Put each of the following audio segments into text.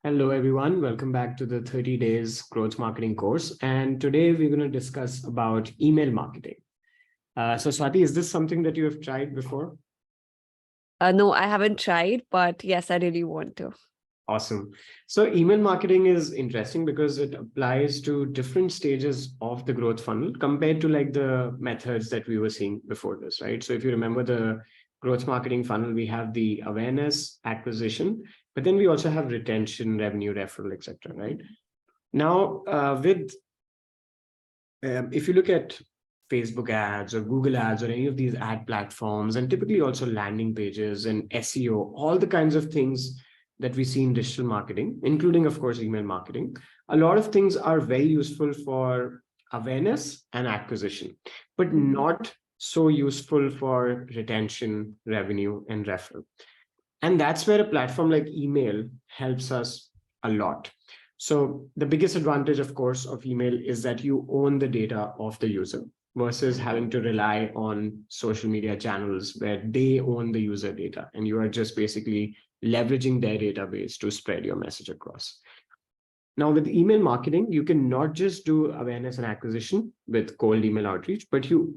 Hello, everyone. Welcome back to the 30 Days Growth Marketing course. And today we're going to discuss about email marketing. So Swati, is this something that you have tried before? No, I haven't tried, but yes, I really want to. Awesome. So email marketing is interesting because it applies to different stages of the growth funnel compared to like the methods that we were seeing before this, right? So if you remember the growth marketing funnel, we have the awareness, acquisition, but then we also have retention, revenue, referral, etc. Right? Now, if you look at Facebook ads or Google ads or any of these ad platforms, and typically also landing pages and SEO, all the kinds of things that we see in digital marketing, including, of course, email marketing, a lot of things are very useful for awareness and acquisition, but not so useful for retention, revenue, and referral. And that's where a platform like email helps us a lot. So the biggest advantage, of course, of email is that you own the data of the user versus having to rely on social media channels where they own the user data and you are just basically leveraging their database to spread your message across. Now, with email marketing, you can not just do awareness and acquisition with cold email outreach, but you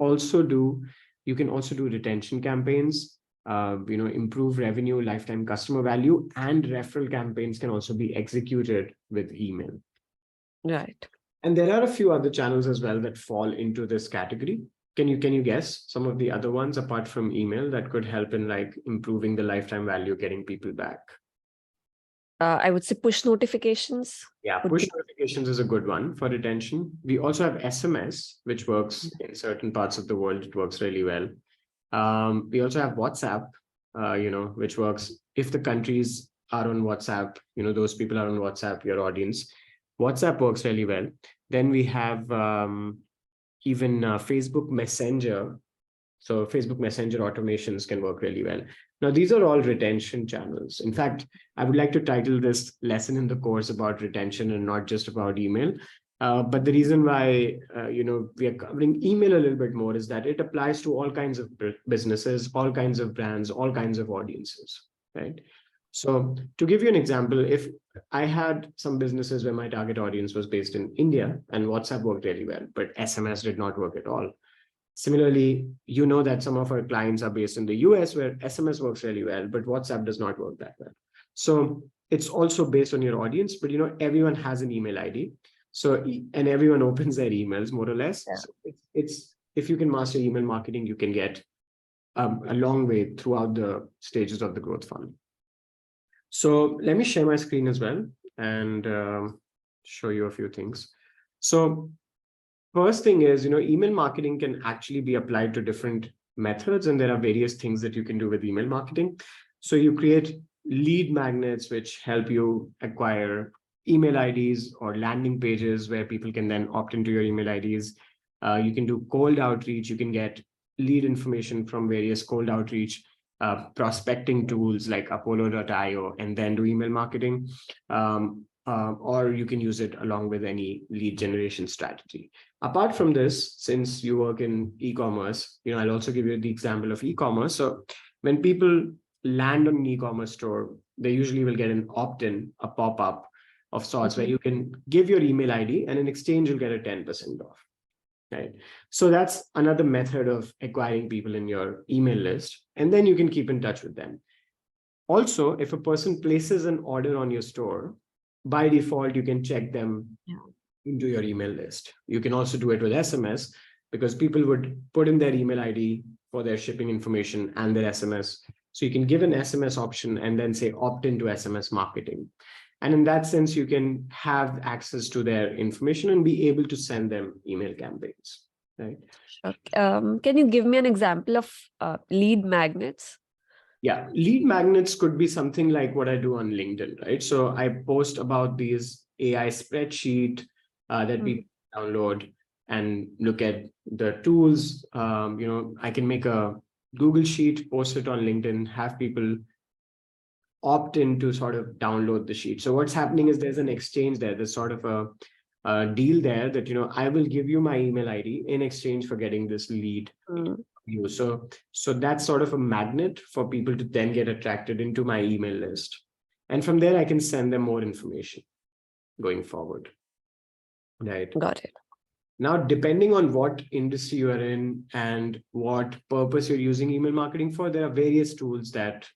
can also do retention campaigns, improve revenue, lifetime customer value, and referral campaigns can also be executed with email. Right. And there are a few other channels as well that fall into this category. Can you guess some of the other ones apart from email that could help in like improving the lifetime value, getting people back? I would say push notifications. Yeah, push notifications is a good one for retention. We also have SMS, which works in certain parts of the world. It works really well. We also have WhatsApp, which works if the countries are on WhatsApp, those people are on WhatsApp, your audience. WhatsApp works really well. Then we have even Facebook Messenger. So Facebook Messenger automations can work really well. Now, these are all retention channels. In fact, I would like to title this lesson in the course about retention and not just about email. But the reason why, we are covering email a little bit more is that it applies to all kinds of businesses, all kinds of brands, all kinds of audiences, right? So to give you an example, if I had some businesses where my target audience was based in India and WhatsApp worked really well, but SMS did not work at all. Similarly, you know that some of our clients are based in the US where SMS works really well, but WhatsApp does not work that well. So it's also based on your audience, but everyone has an email ID. So, and everyone opens their emails more or less. Yeah. So it's if you can master email marketing, you can get a long way throughout the stages of the growth funnel. So let me share my screen as well and show you a few things. So first thing is, email marketing can actually be applied to different methods, and there are various things that you can do with email marketing. So you create lead magnets, which help you acquire email IDs or landing pages where people can then opt into your email IDs. You can do cold outreach. You can get lead information from various cold outreach prospecting tools like Apollo.io and then do email marketing. Or you can use it along with any lead generation strategy. Apart from this, since you work in e-commerce, I'll also give you the example of e-commerce. So when people land on an e-commerce store, they usually will get an opt-in, a pop-up of sorts where you can give your email ID and in exchange, you'll get a 10% off, right? So that's another method of acquiring people in your email list. And then you can keep in touch with them. Also, if a person places an order on your store, by default, you can check them into your email list. You can also do it with SMS because people would put in their email ID for their shipping information and their SMS. So you can give an SMS option and then say opt into SMS marketing. And in that sense, you can have access to their information and be able to send them email campaigns, right? Sure. Can you give me an example of lead magnets? Yeah, lead magnets could be something like what I do on LinkedIn, right? So I post about these AI spreadsheet that people download and look at the tools. I can make a Google sheet, post it on LinkedIn, have people opt in to sort of download the sheet. So what's happening is there's an exchange there. There's sort of a deal there that, I will give you my email ID in exchange for getting this lead. So that's sort of a magnet for people to then get attracted into my email list. And from there, I can send them more information going forward. Right. Got it. Now, depending on what industry you are in and what purpose you're using email marketing for, there are various tools that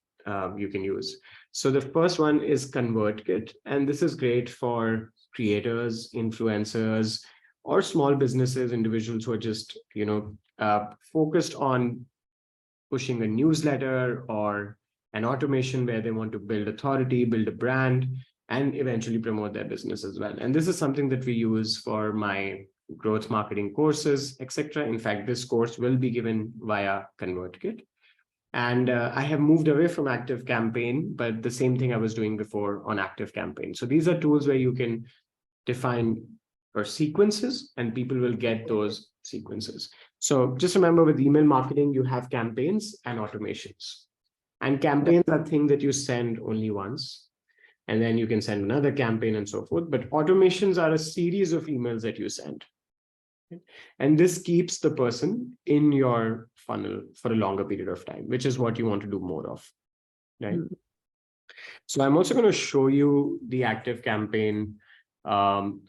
you can use. So the first one is ConvertKit, and this is great for creators, influencers, or small businesses, individuals who are just, focused on pushing a newsletter or an automation where they want to build authority, build a brand, and eventually promote their business as well. And this is something that we use for my growth marketing courses, etc. In fact, this course will be given via ConvertKit. And I have moved away from ActiveCampaign, but the same thing I was doing before on ActiveCampaign. So these are tools where you can define your sequences and people will get those sequences. So just remember, with email marketing, you have campaigns and automations. And campaigns are things that you send only once, and then you can send another campaign and so forth. But automations are a series of emails that you send. And this keeps the person in your funnel for a longer period of time, which is what you want to do more of, right? So I'm also going to show you the ActiveCampaign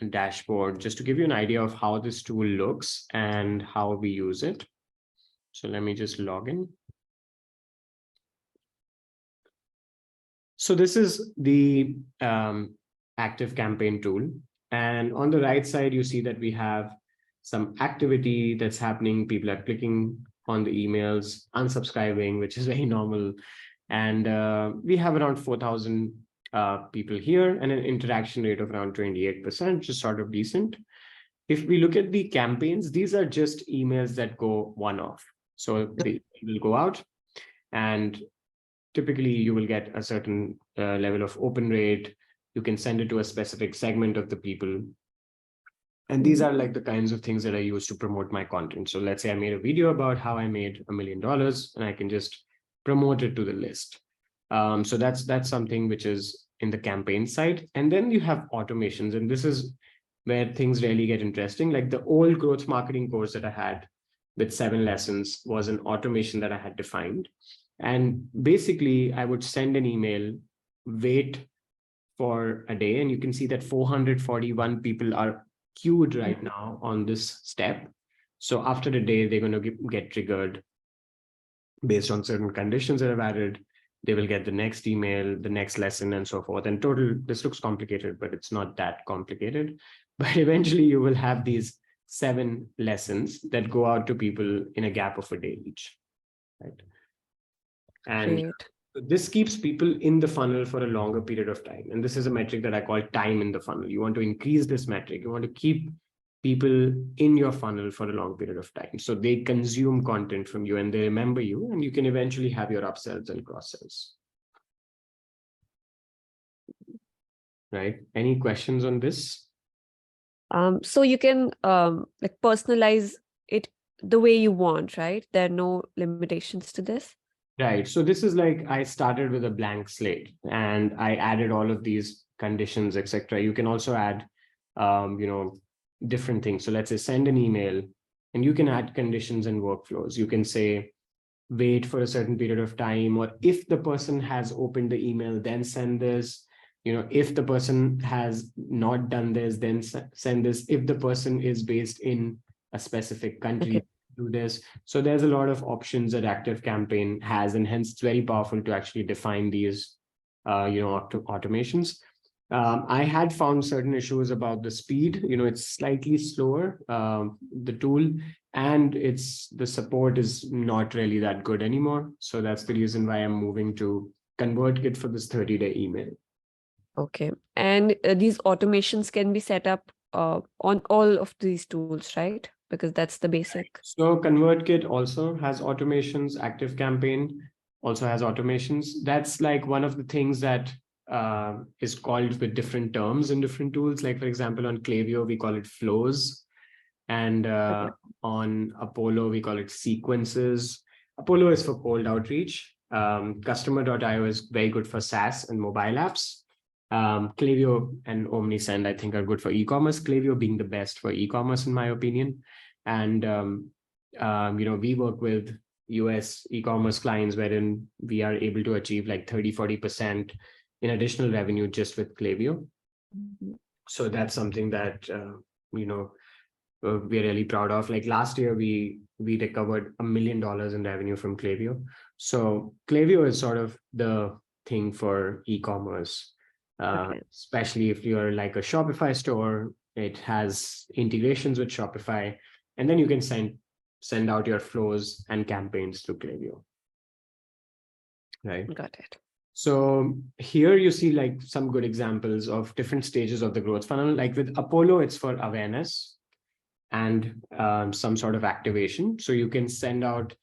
dashboard just to give you an idea of how this tool looks and how we use it. So let me just log in. So this is the ActiveCampaign tool. And on the right side, you see that we have some activity that's happening. People are clicking on the emails, unsubscribing, which is very normal. And we have around 4,000 people here and an interaction rate of around 28%, which is sort of decent. If we look at the campaigns, these are just emails that go one-off. So they will go out, and typically you will get a certain level of open rate. You can send it to a specific segment of the people. And these are like the kinds of things that I use to promote my content. So let's say I made a video about how I made $1 million, and I can just promote it to the list. So that's something which is in the campaign side. And then you have automations, and this is where things really get interesting. Like the old growth marketing course that I had with 7 lessons was an automation that I had defined. And basically I would send an email, wait for a day, and you can see that 441 people are queued right now on this step. So after a day, they're going to get triggered based on certain conditions that I've added. They will get the next email, the next lesson, and so forth. And total, this looks complicated, but it's not that complicated. But eventually you will have these 7 lessons that go out to people in a gap of a day each, right? And Great. this keeps people in the funnel for a longer period of time. And this is a metric that I call time in the funnel. You want to increase this metric. You want to keep people in your funnel for a long period of time. So they consume content from you and they remember you, and you can eventually have your upsells and cross-sells. Right? Any questions on this? So you can like personalize it the way you want, right? There are no limitations to this. Right. So this is like, I started with a blank slate and I added all of these conditions, etc. You can also add, different things. So let's say send an email, and you can add conditions and workflows. You can say, wait for a certain period of time, or if the person has opened the email, then send this. If the person has not done this, then send this. If the person is based in a specific country, do this. So there's a lot of options that ActiveCampaign has, and hence it's very powerful to actually define these, automations. I had found certain issues about the speed. It's slightly slower, the tool, and the support is not really that good anymore. So that's the reason why I'm moving to ConvertKit for this 30-day email. Okay. And these automations can be set up on all of these tools, right? Because that's the basic. So ConvertKit also has automations. ActiveCampaign also has automations. That's like one of the things that is called with different terms in different tools. Like, for example, on Klaviyo, we call it flows. And on Apollo, we call it sequences. Apollo is for cold outreach. Customer.io is very good for SaaS and mobile apps. Klaviyo and OmniSend, I think, are good for e-commerce. Klaviyo being the best for e-commerce, in my opinion. And, we work with US e-commerce clients wherein we are able to achieve like 30-40% in additional revenue just with Klaviyo. Mhm. So that's something that, we're really proud of. Like last year, we recovered $1 million in revenue from Klaviyo. So Klaviyo is sort of the thing for e-commerce, Okay. especially if you're like a Shopify store. It has integrations with Shopify, and then you can send out your flows and campaigns through Klaviyo. Right. Got it. So here you see like some good examples of different stages of the growth funnel. Like with Apollo, it's for awareness and some sort of activation. So you can send out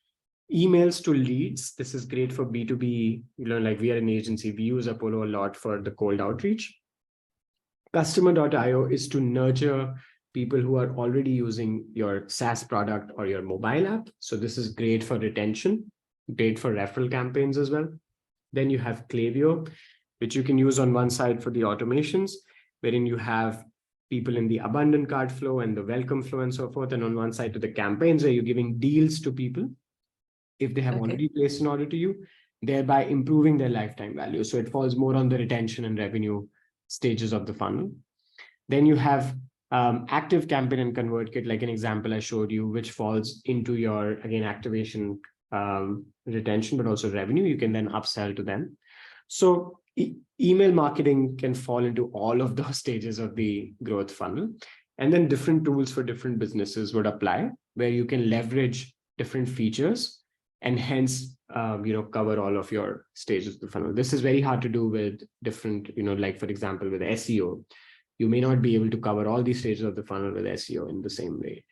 emails to leads. This is great for B2B. Like we are an agency, we use Apollo a lot for the cold outreach. Customer.io is to nurture people who are already using your SaaS product or your mobile app. So this is great for retention, great for referral campaigns as well. Then you have Klaviyo, which you can use on one side for the automations, wherein you have people in the abundant cart flow and the welcome flow and so forth. And on one side to the campaigns where you're giving deals to people if they have already placed an order to you, thereby improving their lifetime value. So it falls more on the retention and revenue stages of the funnel. Then you have ActiveCampaign and ConvertKit, like an example I showed you, which falls into your, again, activation, retention, but also revenue. You can then upsell to them. So email marketing can fall into all of those stages of the growth funnel. And then different tools for different businesses would apply, where you can leverage different features and hence, cover all of your stages of the funnel. This is very hard to do with different, like for example, with SEO, you may not be able to cover all these stages of the funnel with SEO in the same way.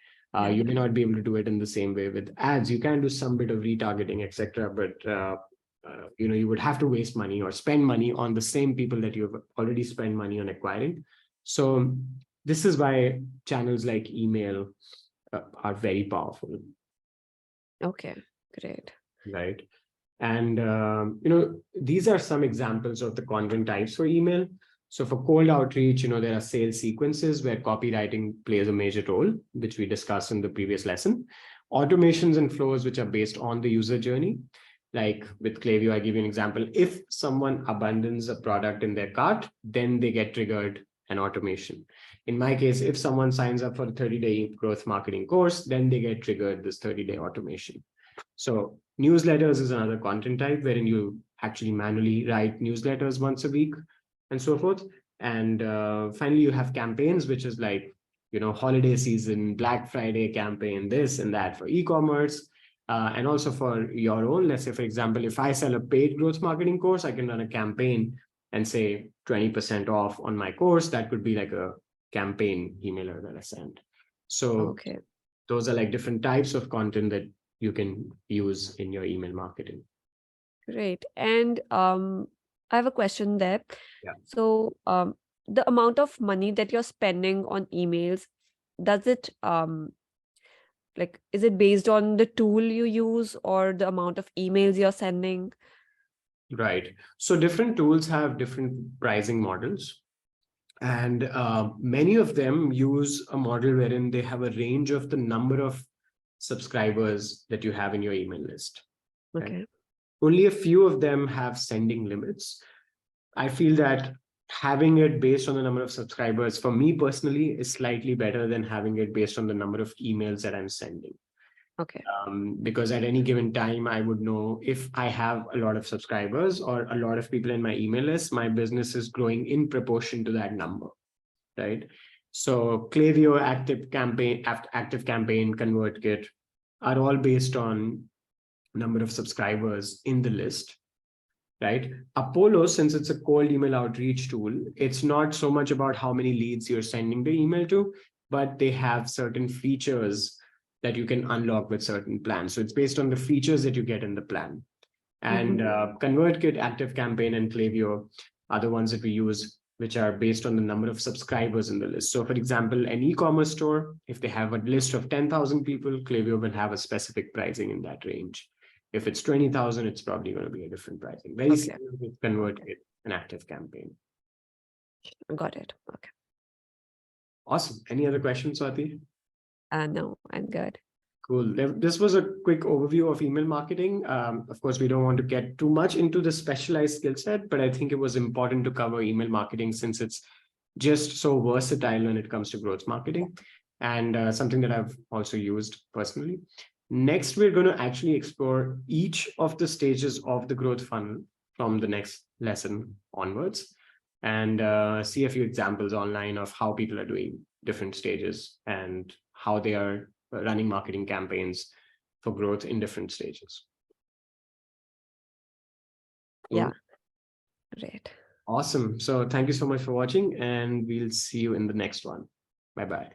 You may not be able to do it in the same way with ads. You can do some bit of retargeting, etc. But you would have to waste money or spend money on the same people that you've already spent money on acquiring. So this is why channels like email are very powerful. Okay, great. Right. And, these are some examples of the content types for email. So for cold outreach, there are sales sequences where copywriting plays a major role, which we discussed in the previous lesson. Automations and flows, which are based on the user journey. Like with Klaviyo, I give you an example. If someone abandons a product in their cart, then they get triggered an automation. In my case, if someone signs up for a 30-day growth marketing course, then they get triggered this 30-day automation. So newsletters is another content type wherein you actually manually write newsletters once a week and so forth. And finally, you have campaigns, which is like, holiday season, Black Friday campaign, this and that for e-commerce. And also for your own, let's say, for example, if I sell a paid growth marketing course, I can run a campaign and say 20% off on my course. That could be like a campaign emailer that I send. So those are like different types of content that you can use in your email marketing. Great. And I have a question there. Yeah. So the amount of money that you're spending on emails, does it is it based on the tool you use or the amount of emails you're sending? Right. So different tools have different pricing models. And many of them use a model wherein they have a range of the number of subscribers that you have in your email list. Okay. Right? Only a few of them have sending limits. I feel that having it based on the number of subscribers, for me personally, is slightly better than having it based on the number of emails that I'm sending. Okay. Because at any given time, I would know if I have a lot of subscribers or a lot of people in my email list, my business is growing in proportion to that number, right? So Klaviyo, ActiveCampaign, ConvertKit are all based on number of subscribers in the list, right? Apollo, since it's a cold email outreach tool, it's not so much about how many leads you're sending the email to, but they have certain features that you can unlock with certain plans. So it's based on the features that you get in the plan. And ConvertKit, ActiveCampaign, and Klaviyo are the ones that we use, which are based on the number of subscribers in the list. So for example, an e-commerce store, if they have a list of 10,000 people, Klaviyo will have a specific pricing in that range. If it's 20,000, it's probably going to be a different pricing. Very similar with ConvertKit and ActiveCampaign. Got it. Okay. Awesome. Any other questions, Swati? No, I'm good. Cool. This was a quick overview of email marketing. Of course, we don't want to get too much into the specialized skill set, but I think it was important to cover email marketing since it's just so versatile when it comes to growth marketing, and something that I've also used personally. Next, we're going to actually explore each of the stages of the growth funnel from the next lesson onwards, and see a few examples online of how people are doing different stages and how they are running marketing campaigns for growth in different stages. Yeah, great. Awesome. So thank you so much for watching, and we'll see you in the next one. Bye-bye.